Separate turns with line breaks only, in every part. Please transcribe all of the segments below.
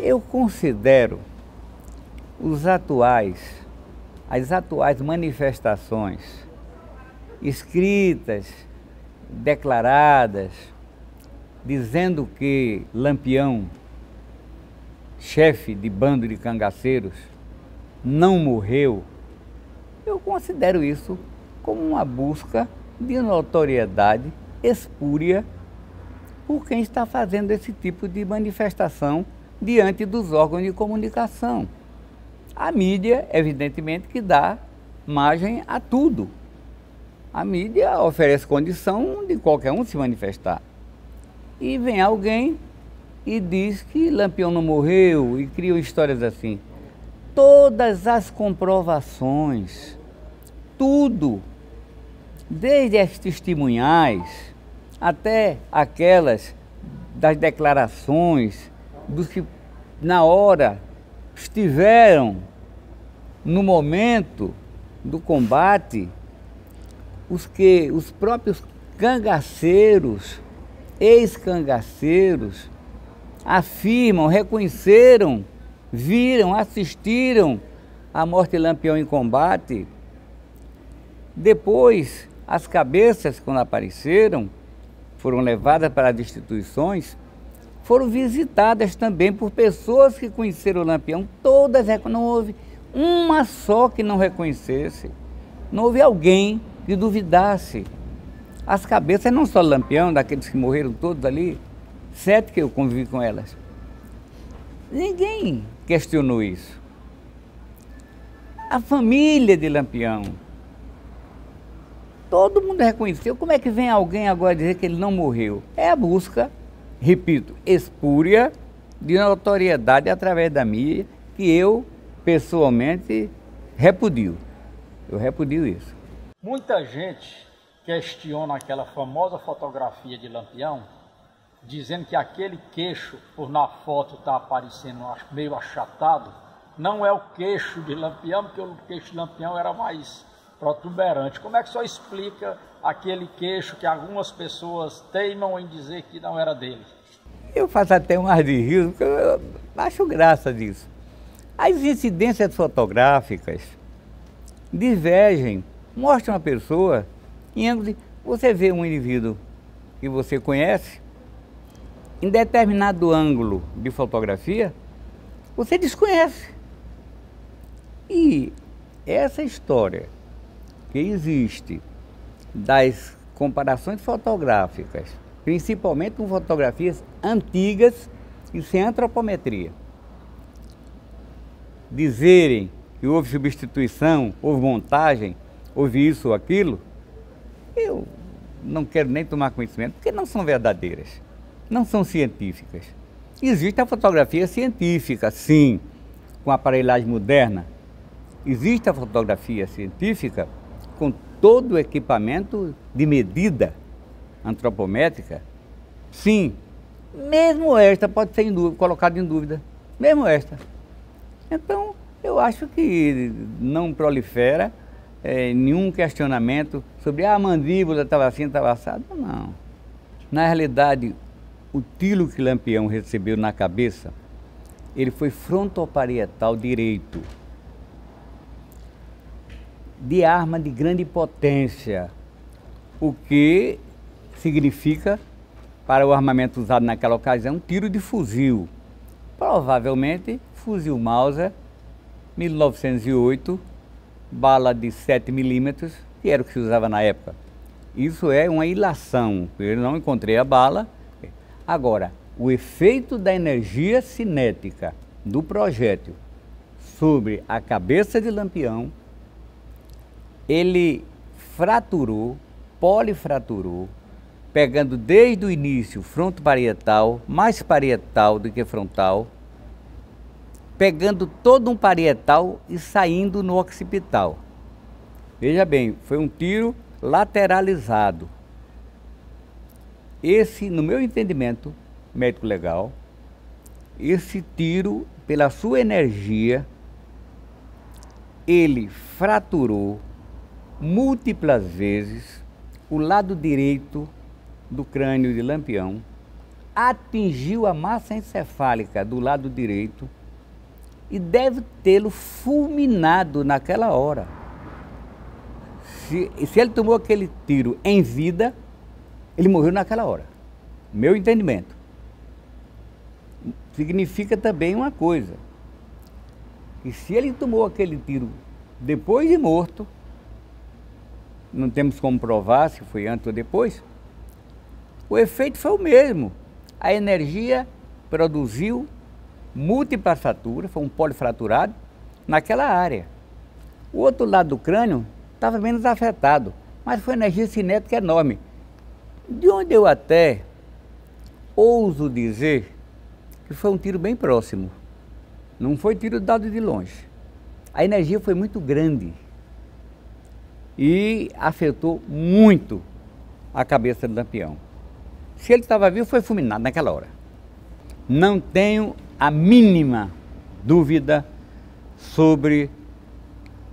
Eu considero as atuais manifestações escritas, declaradas, dizendo que Lampião, chefe de bando de cangaceiros, não morreu, eu considero isso como uma busca de notoriedade espúria por quem está fazendo esse tipo de manifestação diante dos órgãos de comunicação. A mídia, evidentemente, que dá margem a tudo. A mídia oferece condição de qualquer um se manifestar. E vem alguém e diz que Lampião não morreu e criam histórias assim. Todas as comprovações, tudo, desde as testemunhais até aquelas das declarações dos que na hora estiveram no momento do combate, os próprios cangaceiros, ex-cangaceiros, afirmam, reconheceram, viram, assistiram à morte de Lampião em combate. Depois, as cabeças, quando apareceram, foram levadas para as instituições, foram visitadas também por pessoas que conheceram o Lampião, todas, não houve uma só que não reconhecesse, não houve alguém que duvidasse. As cabeças não só do Lampião, daqueles que morreram todos ali, 7 que eu convivi com elas. Ninguém questionou isso. A família de Lampião, todo mundo reconheceu. Como é que vem alguém agora dizer que ele não morreu? É a busca, repito, espúria de notoriedade através da mídia, que eu, pessoalmente, repudio. Eu repudio isso.
Muita gente questiona aquela famosa fotografia de Lampião, dizendo que aquele queixo, por na foto está aparecendo meio achatado, não é o queixo de Lampião, porque o queixo de Lampião era mais protuberante. Como é que o senhor explica aquele queixo que algumas pessoas teimam em dizer que não era dele?
Eu faço até um ar de riso, porque eu acho graça disso. As incidências fotográficas divergem, mostram a pessoa em ângulo. Você vê um indivíduo que você conhece, em determinado ângulo de fotografia, você desconhece. E essa história que existe das comparações fotográficas, principalmente com fotografias antigas e sem antropometria, dizerem que houve substituição, houve montagem, houve isso ou aquilo, eu não quero nem tomar conhecimento, porque não são verdadeiras, não são científicas. Existe a fotografia científica, sim, com aparelhagem moderna. Existe a fotografia científica com todo o equipamento de medida antropométrica, sim. Mesmo esta pode ser colocada em dúvida, mesmo esta. Então, eu acho que não prolifera nenhum questionamento sobre a mandíbula estava assim, estava assado, não. Na realidade, o tiro que Lampião recebeu na cabeça, ele foi frontoparietal direito, de arma de grande potência, o que significa, para o armamento usado naquela ocasião, um tiro de fuzil, provavelmente fuzil Mauser 1908, bala de 7 milímetros, que era o que se usava na época. Isso é uma ilação, eu não encontrei a bala. Agora, o efeito da energia cinética do projétil sobre a cabeça de Lampião, ele fraturou, polifraturou, pegando desde o início frontoparietal, mais parietal do que frontal, pegando todo um parietal e saindo no occipital. Veja bem, foi um tiro lateralizado. Esse, no meu entendimento médico legal, esse tiro, pela sua energia, ele fraturou múltiplas vezes o lado direito do crânio de Lampião, atingiu a massa encefálica do lado direito e deve tê-lo fulminado naquela hora. Se ele tomou aquele tiro em vida, ele morreu naquela hora. Meu entendimento. Significa também uma coisa, que se ele tomou aquele tiro depois de morto, não temos como provar se foi antes ou depois, o efeito foi o mesmo. A energia produziu múltipla fratura, foi um polifraturado naquela área. O outro lado do crânio estava menos afetado, mas foi energia cinética enorme. De onde eu até ouso dizer que foi um tiro bem próximo. Não foi tiro dado de longe. A energia foi muito grande e afetou muito a cabeça do Lampião. Se ele estava vivo, foi fulminado naquela hora. Não tenho a mínima dúvida sobre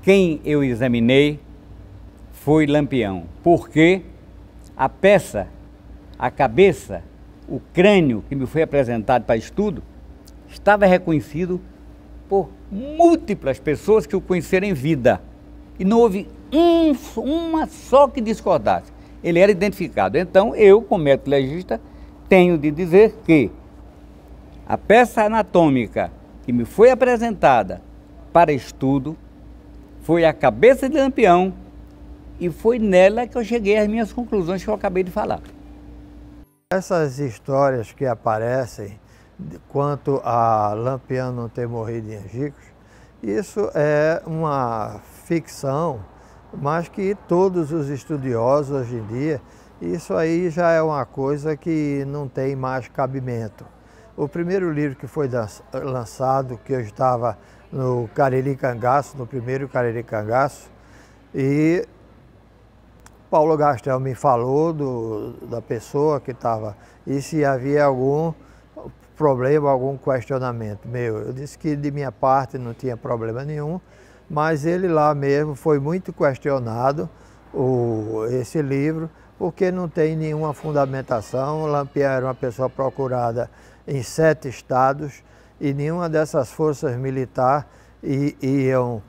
quem eu examinei foi Lampião, porque a peça, a cabeça, o crânio que me foi apresentado para estudo, estava reconhecido por múltiplas pessoas que o conheceram em vida. E não houve uma só que discordasse. Ele era identificado. Então, eu, como médico legista, tenho de dizer que a peça anatômica que me foi apresentada para estudo foi a cabeça de Lampião e foi nela que eu cheguei às minhas conclusões que eu acabei de falar.
Essas histórias que aparecem quanto a Lampião não ter morrido em Angicos, isso é uma ficção, mas que todos os estudiosos hoje em dia, isso aí já é uma coisa que não tem mais cabimento. O primeiro livro que foi lançado, que eu estava no Cariri Cangaço, no primeiro Cariri Cangaço, e Paulo Gastel me falou da pessoa que estava, e se havia algum problema, algum questionamento meu. Eu disse que de minha parte não tinha problema nenhum, mas ele lá mesmo foi muito questionado, esse livro, porque não tem nenhuma fundamentação. O Lampião era uma pessoa procurada em 7 estados e nenhuma dessas forças militares iam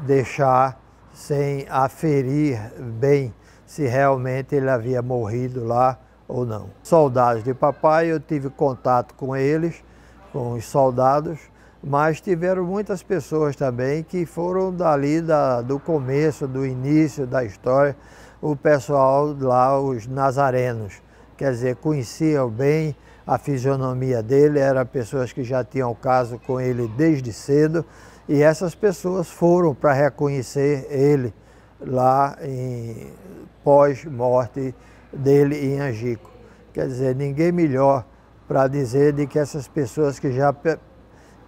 deixar sem aferir bem se realmente ele havia morrido lá ou não. Soldados de papai, eu tive contato com eles, com os soldados, mas tiveram muitas pessoas também que foram dali do começo, do início da história, o pessoal lá, os nazarenos, quer dizer, conheciam bem a fisionomia dele, eram pessoas que já tinham caso com ele desde cedo, e essas pessoas foram para reconhecer ele lá pós-morte dele em Angico. Quer dizer, ninguém melhor para dizer de que essas pessoas que já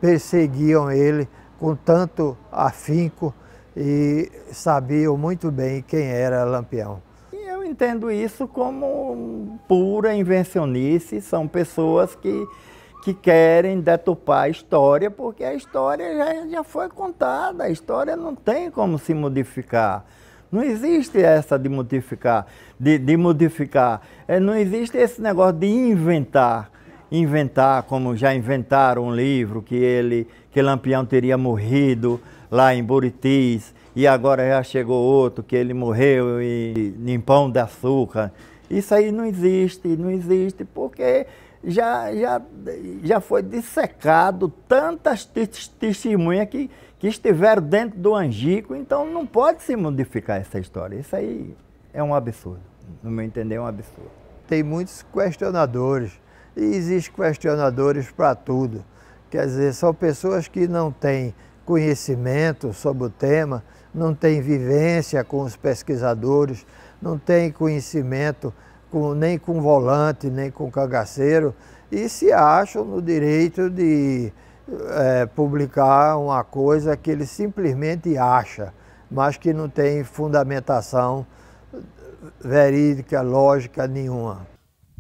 perseguiam ele com tanto afinco e sabiam muito bem quem era Lampião.
Eu entendo isso como pura invencionice, são pessoas que querem deturpar a história, porque a história já foi contada, a história não tem como se modificar. Não existe essa de modificar, não existe esse negócio de inventar como já inventaram um livro que Lampião teria morrido lá em Buritis e agora já chegou outro que ele morreu em Pão de Açúcar. Isso aí não existe porque já foi dissecado tantas testemunhas que estiveram dentro do Angico, então não pode se modificar essa história. Isso aí é um absurdo, no meu entender é um absurdo.
Tem muitos questionadores, e existem questionadores para tudo. Quer dizer, são pessoas que não têm conhecimento sobre o tema, não têm vivência com os pesquisadores, não têm conhecimento nem com volante, nem com cangaceiro, e se acham no direito de publicar uma coisa que ele simplesmente acha, mas que não tem fundamentação verídica, lógica nenhuma.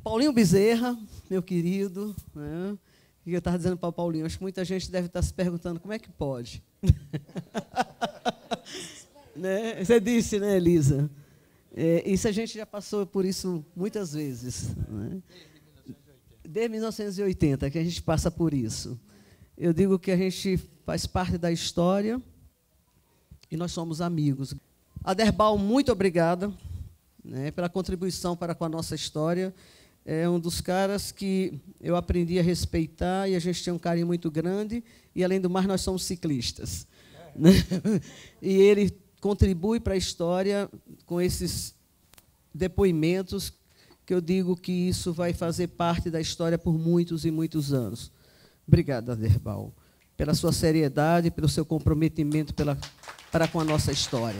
Paulinho Bezerra, meu querido, né? E eu estava dizendo para o Paulinho, acho que muita gente deve estar se perguntando como é que pode. Né? Você disse, né, Elisa? Isso a gente já passou por isso muitas vezes. Né? Desde 1980 que a gente passa por isso. Eu digo que a gente faz parte da história e nós somos amigos. Aderbal, muito obrigada, né, pela contribuição para com a nossa história. É um dos caras que eu aprendi a respeitar e a gente tem um carinho muito grande. E, além do mais, nós somos ciclistas. Né? E ele contribui para a história com esses depoimentos que eu digo que isso vai fazer parte da história por muitos e muitos anos. Obrigado, Aderbal, pela sua seriedade, pelo seu comprometimento para com a nossa história.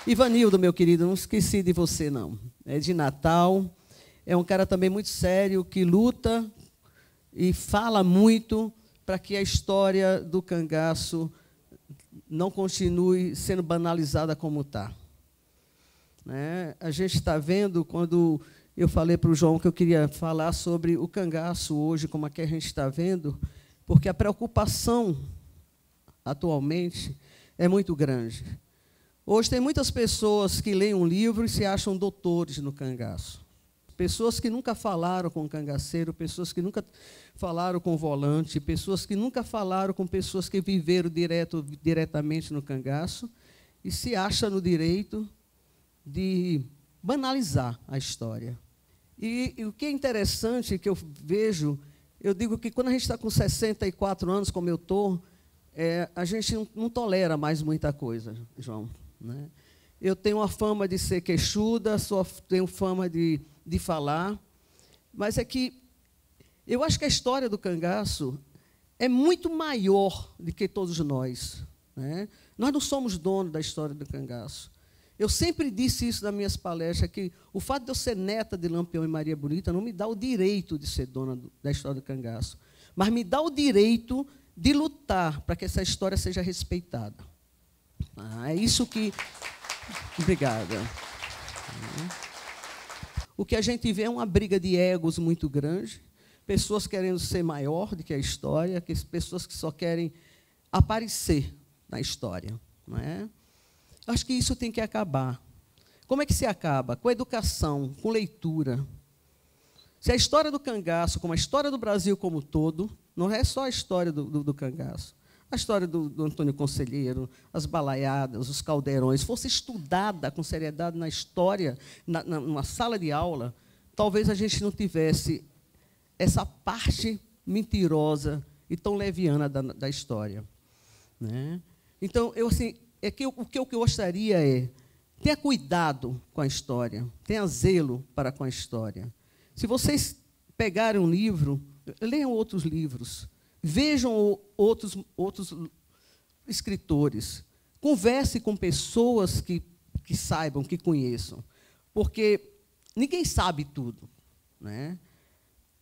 Ivanildo, meu querido, não esqueci de você, não. É de Natal, é um cara também muito sério, que luta e fala muito para que a história do cangaço não continue sendo banalizada como está. Né? A gente está vendo, quando eu falei para o João que eu queria falar sobre o cangaço hoje, como é que a gente está vendo, porque a preocupação, atualmente, é muito grande. Hoje tem muitas pessoas que leem um livro e se acham doutores no cangaço. Pessoas que nunca falaram com o cangaceiro, pessoas que nunca falaram com o volante, pessoas que nunca falaram com pessoas que viveram diretamente no cangaço e se acham no direito de banalizar a história. E o que é interessante, que eu vejo, eu digo que quando a gente está com 64 anos, como eu estou, a gente não tolera mais muita coisa, João. Né? Eu tenho uma fama de ser queixuda, tenho fama de falar, mas é que eu acho que a história do cangaço é muito maior do que todos nós. Né? Nós não somos donos da história do cangaço. Eu sempre disse isso nas minhas palestras, que o fato de eu ser neta de Lampião e Maria Bonita não me dá o direito de ser dona da história do cangaço, mas me dá o direito de lutar para que essa história seja respeitada. É isso que... Obrigada. O que a gente vê é uma briga de egos muito grande, pessoas querendo ser maior do que a história, pessoas que só querem aparecer na história. Não é? Acho que isso tem que acabar. Como é que se acaba? Com educação, com leitura. Se a história do cangaço, como a história do Brasil como um todo, não é só a história do cangaço, a história do Antônio Conselheiro, as balaiadas, os caldeirões, fosse estudada com seriedade na história, numa sala de aula, talvez a gente não tivesse essa parte mentirosa e tão leviana da história. Né? Então, o que eu gostaria é, tenha cuidado com a história, tenha zelo para com a história. Se vocês pegarem um livro, leiam outros livros, vejam outros escritores, converse com pessoas que saibam, que conheçam, porque ninguém sabe tudo. Né?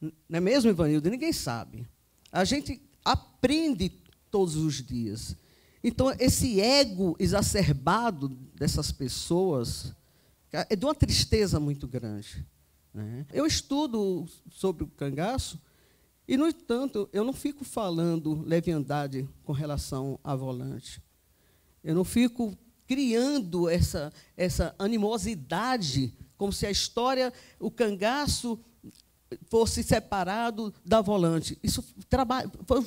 Não é mesmo, Ivanildo? Ninguém sabe. A gente aprende todos os dias. Então, esse ego exacerbado dessas pessoas é de uma tristeza muito grande. Né? Eu estudo sobre o cangaço e, no entanto, eu não fico falando leviandade com relação a volante. Eu não fico criando essa animosidade, como se a história, o cangaço, fosse separado da volante. Isso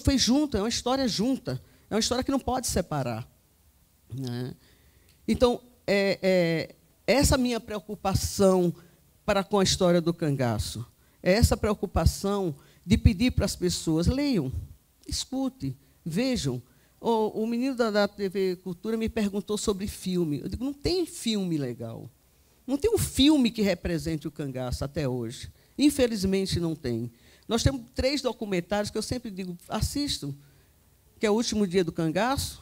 foi junto, é uma história junta. É uma história que não pode separar. Né? Então, essa minha preocupação para com a história do cangaço, é essa preocupação de pedir para as pessoas, leiam, escutem, vejam. O menino da TV Cultura me perguntou sobre filme. Eu digo, não tem filme legal. Não tem um filme que represente o cangaço até hoje. Infelizmente, não tem. Nós temos 3 documentários que eu sempre digo, assistam, que é O Último Dia do Cangaço.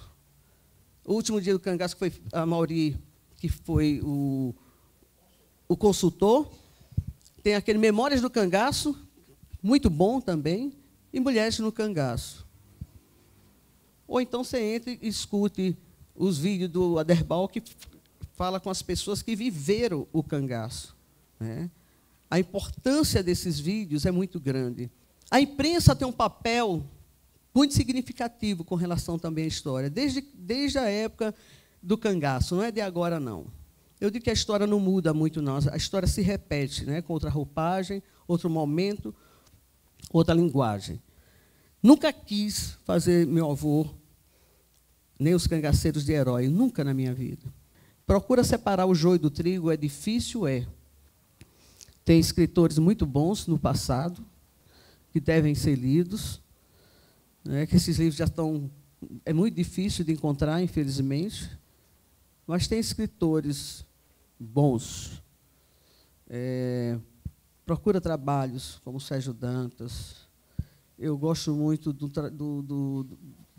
O Último Dia do Cangaço, que foi a Mauri, que foi o consultor. Tem aquele Memórias do Cangaço, muito bom também, e Mulheres no Cangaço. Ou então você entra e escute os vídeos do Aderbal, que fala com as pessoas que viveram o cangaço. Né? A importância desses vídeos é muito grande. A imprensa tem um papel muito significativo com relação também à história, desde a época do cangaço, não é de agora, não. Eu digo que a história não muda muito, não. A história se repete, né, com outra roupagem, outro momento, outra linguagem. Nunca quis fazer meu avô, nem os cangaceiros de herói, nunca na minha vida. Procura separar o joio do trigo, é difícil, é. Tem escritores muito bons no passado, que devem ser lidos, né, que esses livros já estão... É muito difícil de encontrar, infelizmente, mas tem escritores bons. Procura trabalhos como Sérgio Dantas. Eu gosto muito do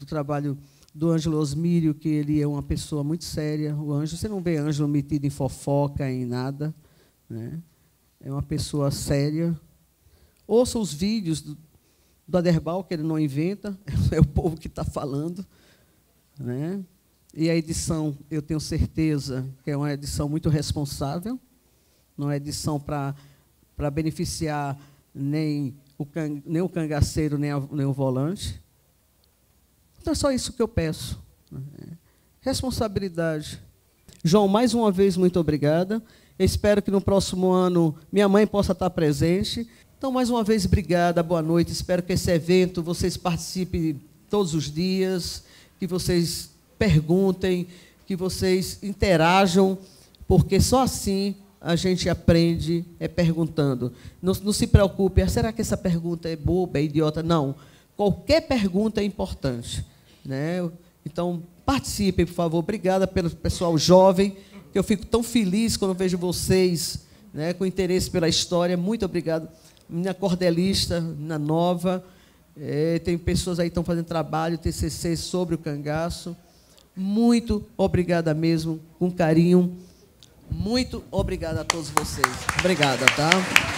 trabalho do Ângelo Osmírio, que ele é uma pessoa muito séria. O Ângelo, você não vê Ângelo metido em fofoca, em nada, né? É uma pessoa séria. Ouça os vídeos do Aderbal, que ele não inventa, é o povo que está falando, né? E a edição, eu tenho certeza que é uma edição muito responsável, não é edição para beneficiar nem o cangaceiro, nem o volante. Então, é só isso que eu peço. Responsabilidade. João, mais uma vez, muito obrigada. Eu espero que no próximo ano minha mãe possa estar presente. Então, mais uma vez, obrigada, boa noite. Espero que esse evento vocês participem todos os dias, que vocês perguntem, que vocês interajam, porque só assim a gente aprende perguntando. Não se preocupe, será que essa pergunta é boba, é idiota? Não. Qualquer pergunta é importante, né? Então, participem, por favor. Obrigada pelo pessoal jovem, que eu fico tão feliz quando vejo vocês, né, com interesse pela história. Muito obrigado. Minha cordelista, na nova. Tem pessoas aí que estão fazendo trabalho, TCC, sobre o cangaço. Muito obrigada mesmo, com carinho. Muito obrigada a todos vocês. Obrigada, tá?